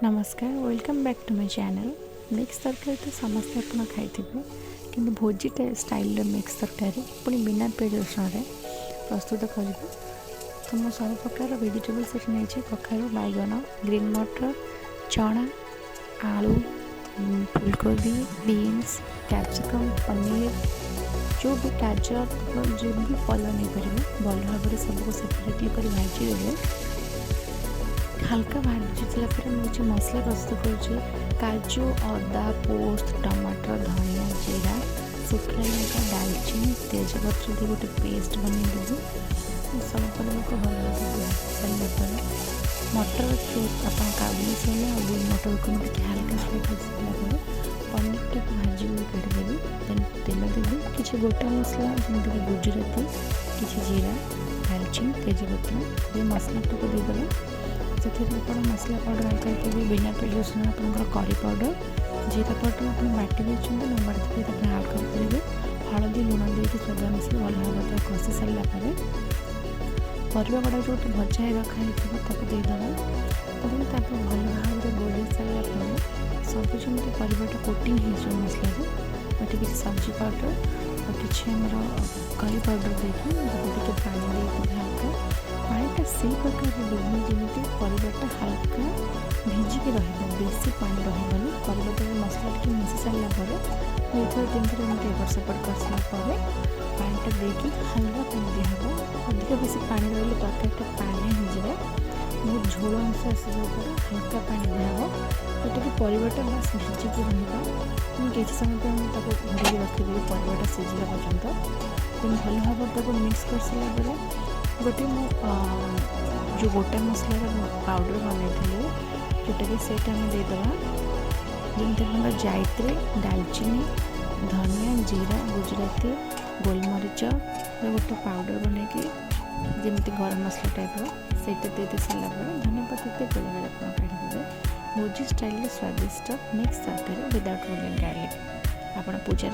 नमस्कार welcome back to my channel. Mix तरकारी तो समस्ते आप खाई कि भोजी स्टाइल मिक्स तरकारी पुणी बिना पियाज रसुण प्रस्तुत कर। तो मैं सब प्रकार वेजिटेबल्स नहीं कखारू बैगन ग्रीन मटर चना आलू फुलकोबी बीन्स कैप्सिकम पनीर जो भी गाजर जो भी फल नहीं पारे भल भाव सबको सेपरेटली कर भाजी देवे। हल्का भाजी सारा मुझे मसला प्रस्तुत कर काजू अदा पोस्त टमाटर धनिया जीरा शुखला लंका दालचीनी तेजपत्र गोटे पेस्ट बनईदेवी सब भल सारा मटर जो आप काबुली छोले और ग्रीन मटर को हल्का फ्राई कर पनीर टी भाजी काढ़ीदेवी देन तेल देवी किसी गोटा मसला जमीक गुजराती किसी जीरा दालचीनी तेजपत्र ये मसला टाक देदेवे। से मसला पाउडर ऐड करके बिना पियाज रसुण आप करी पाउडर जीरा पाउडर आप बाटी देते नंबर आप आड करेंगे हलदी लुण देकर स्वाद अनुसार भल भाव कषि सारापर परिवा गुड़ा जो भजा रखाई देदेव भल भाव गोल सारापर सब जमी परिवाटा कोटिंग हो मसला ये किसी सब्जी पाउडर और किसी करी पाउडर देखिए पानी हल्का पानीटा से प्रकार देवी जमी परिवाटा हल्का भिजिक बेसी पानी रही परिवाटा मसला टी मिसी सारापर दुई थर तीन थर एमती एपट सेपट कर सारापर पानीटा देकी हल्का पानी दिहब अधिक बेसी पानी रही तरकारीटा पानी हो बहुत झोल अंश आसपर हल्का पानी दिहब जोटा कि परिवाटा बस भिजिक रही समय घोड़ी रखिदेवी परिवाटा सीझला पर्यंत देन भल भाव मिक्स कर सारापर गोटे जो गोटा मसलार पाउडर बनई जोटा कि सेटा आम देदेवा जमी जायत्री दालचीनी धनिया जीरा गुजराती गोलमरीच गोटे पाउडर बनई जमी गरम मसला टाइप सेटा दे सारापर धनिया पत्र गोल काढ़ीदेवे। भोजी स्टाइल स्वादिष्ट मिक्स तरकारी विदाउट अनियन गार्लिक आप पूजा